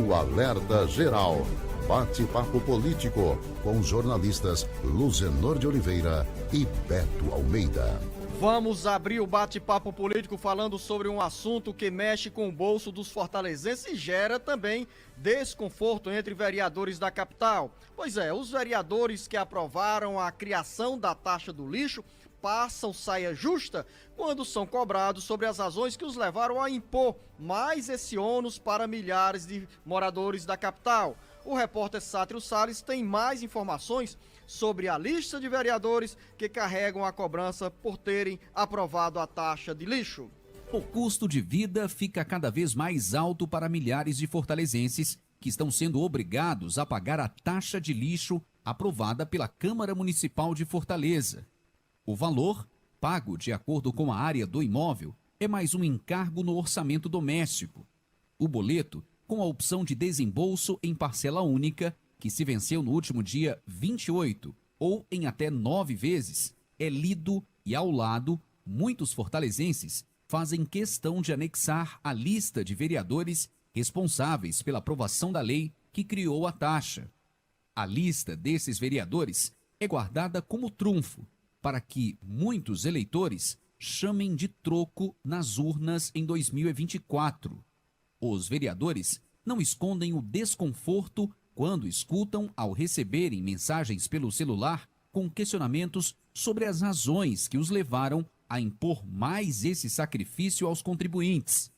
o Alerta Geral. Bate-papo político com os jornalistas Luzenor de Oliveira e Beto Almeida. Vamos abrir o bate-papo político falando sobre um assunto que mexe com o bolso dos fortalezenses e gera também desconforto entre vereadores da capital. Pois é, os vereadores que aprovaram a criação da taxa do lixo passam saia justa quando são cobrados sobre as razões que os levaram a impor mais esse ônus para milhares de moradores da capital. O repórter Sátiro Salles tem mais informações sobre a lista de vereadores que carregam a cobrança por terem aprovado a taxa de lixo. O custo de vida fica cada vez mais alto para milhares de fortalezenses que estão sendo obrigados a pagar a taxa de lixo aprovada pela Câmara Municipal de Fortaleza. O valor, pago de acordo com a área do imóvel, é mais um encargo no orçamento doméstico. O boleto, com a opção de desembolso em parcela única, que se venceu no último dia 28 ou em até 9 vezes, é lido e, ao lado, muitos fortalezenses fazem questão de anexar a lista de vereadores responsáveis pela aprovação da lei que criou a taxa. A lista desses vereadores é guardada como trunfo para que muitos eleitores chamem de troco nas urnas em 2024. Os vereadores não escondem o desconforto quando escutam ao receberem mensagens pelo celular com questionamentos sobre as razões que os levaram a impor mais esse sacrifício aos contribuintes.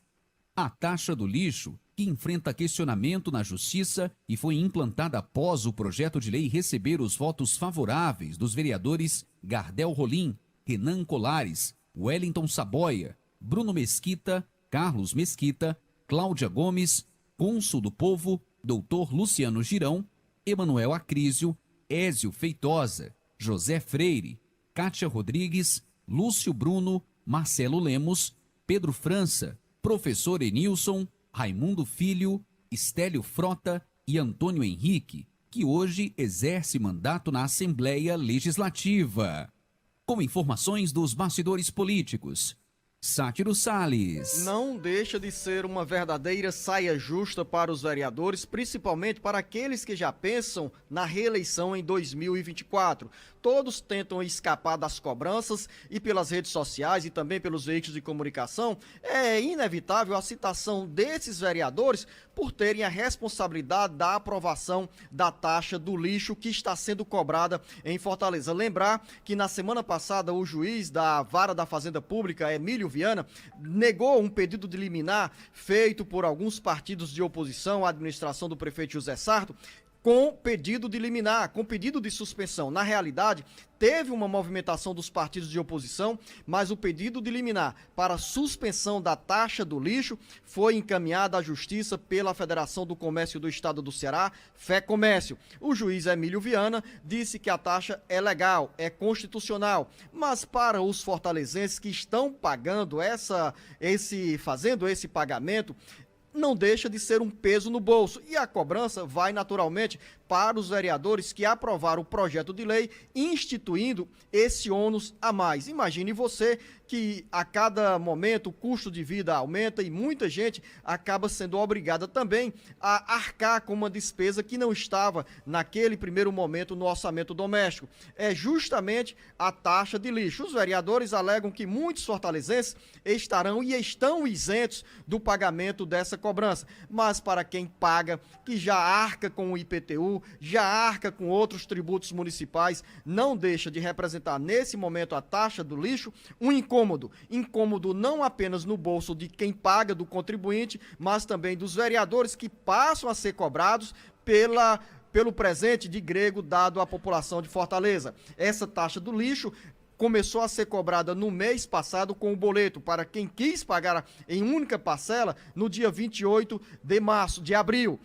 A taxa do lixo, que enfrenta questionamento na Justiça e foi implantada após o projeto de lei receber os votos favoráveis dos vereadores Gardel Rolim, Renan Colares, Wellington Saboia, Bruno Mesquita, Carlos Mesquita, Cláudia Gomes, Cônsul do Povo, Dr. Luciano Girão, Emanuel Acrísio, Ézio Feitosa, José Freire, Kátia Rodrigues, Lúcio Bruno, Marcelo Lemos, Pedro França, Professor Enilson, Raimundo Filho, Estélio Frota e Antônio Henrique, que hoje exerce mandato na Assembleia Legislativa. Com informações dos bastidores políticos, Sátiro Salles. Não deixa de ser uma verdadeira saia justa para os vereadores, principalmente para aqueles que já pensam na reeleição em 2024. Todos tentam escapar das cobranças e pelas redes sociais e também pelos veículos de comunicação. É inevitável a citação desses vereadores por terem a responsabilidade da aprovação da taxa do lixo que está sendo cobrada em Fortaleza. Lembrar que na semana passada o juiz da Vara da Fazenda Pública, Emílio Viana, negou um pedido de liminar feito por alguns partidos de oposição à administração do prefeito José Sarto, com pedido de liminar, com pedido de suspensão. Na realidade, teve uma movimentação dos partidos de oposição, mas o pedido de liminar para suspensão da taxa do lixo foi encaminhado à Justiça pela Federação do Comércio do Estado do Ceará, FEComércio. O juiz Emílio Viana disse que a taxa é legal, é constitucional, mas para os fortalezenses que estão pagando fazendo esse pagamento, não deixa de ser um peso no bolso, e a cobrança vai naturalmente para os vereadores que aprovaram o projeto de lei instituindo esse ônus a mais. Imagine você que a cada momento o custo de vida aumenta e muita gente acaba sendo obrigada também a arcar com uma despesa que não estava naquele primeiro momento no orçamento doméstico. É justamente a taxa de lixo. Os vereadores alegam que muitos fortalezenses estarão e estão isentos do pagamento dessa cobrança, mas para quem paga, que já arca com o IPTU, já arca com outros tributos municipais, não deixa de representar nesse momento a taxa do lixo um incômodo não apenas no bolso de quem paga, do contribuinte, mas também dos vereadores que passam a ser cobrados pelo presente de grego dado à população de Fortaleza. Essa taxa do lixo começou a ser cobrada no mês passado com o boleto para quem quis pagar em única parcela no dia 28 de abril,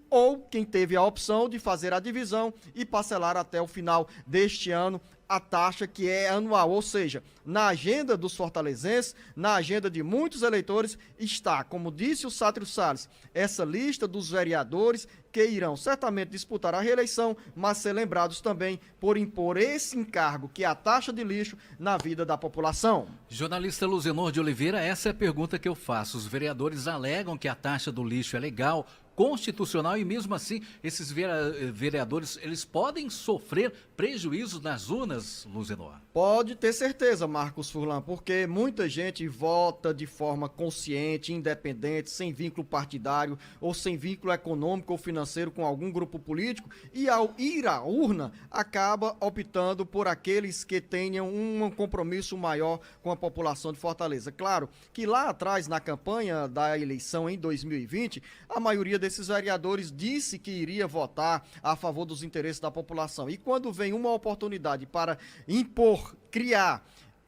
ou quem teve a opção de fazer a divisão e parcelar até o final deste ano a taxa que é anual, ou seja, na agenda dos fortalezenses, na agenda de muitos eleitores, está, como disse o Sátrio Salles, essa lista dos vereadores que irão certamente disputar a reeleição, mas ser lembrados também por impor esse encargo, que é a taxa de lixo, na vida da população. Jornalista Luzenor de Oliveira, essa é a pergunta que eu faço. Os vereadores alegam que a taxa do lixo é legal, constitucional, e mesmo assim esses vereadores, eles podem sofrer prejuízos nas urnas, Luzenor? Pode ter certeza, Marcos Furlan, porque muita gente vota de forma consciente, independente, sem vínculo partidário ou sem vínculo econômico ou financeiro com algum grupo político, e ao ir à urna acaba optando por aqueles que tenham um compromisso maior com a população de Fortaleza. Claro que lá atrás, na campanha da eleição em 2020, a maioria desses vereadores disse que iria votar a favor dos interesses da população. E quando vem uma oportunidade para impor, criar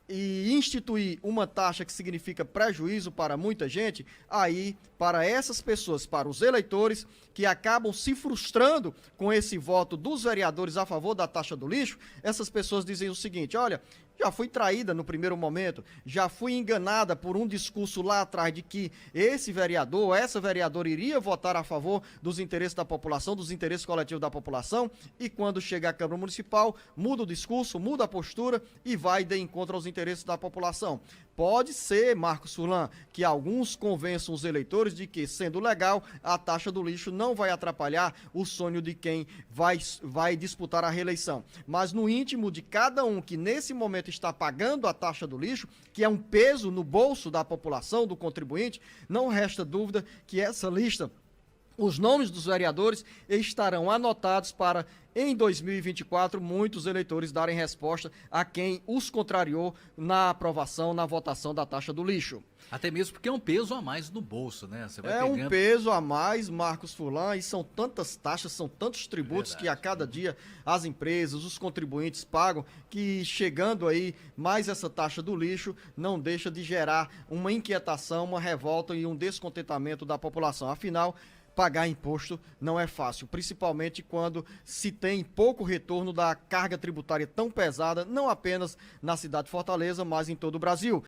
e instituir uma taxa que significa prejuízo para muita gente, aí, para essas pessoas, para os eleitores que acabam se frustrando com esse voto dos vereadores a favor da taxa do lixo, essas pessoas dizem o seguinte: olha, já fui traída no primeiro momento, já fui enganada por um discurso lá atrás de que esse vereador, essa vereadora iria votar a favor dos interesses da população, dos interesses coletivos da população, e quando chega à Câmara Municipal, muda o discurso, muda a postura e vai de encontro aos interesses da população. Pode ser, Marcos Furlan, que alguns convençam os eleitores de que, sendo legal, a taxa do lixo não vai atrapalhar o sonho de quem vai disputar a reeleição. Mas no íntimo de cada um que nesse momento está pagando a taxa do lixo, que é um peso no bolso da população, do contribuinte, não resta dúvida que essa lista, os nomes dos vereadores estarão anotados para, em 2024, muitos eleitores darem resposta a quem os contrariou na aprovação, na votação da taxa do lixo. Até mesmo porque é um peso a mais no bolso, né? Você vai É pegando... um peso a mais, Marcos Furlan, e são tantas taxas, são tantos tributos que a cada dia as empresas, os contribuintes pagam, que chegando aí mais essa taxa do lixo não deixa de gerar uma inquietação, uma revolta e um descontentamento da população. Afinal, pagar imposto não é fácil, principalmente quando se tem pouco retorno da carga tributária tão pesada, não apenas na cidade de Fortaleza, mas em todo o Brasil.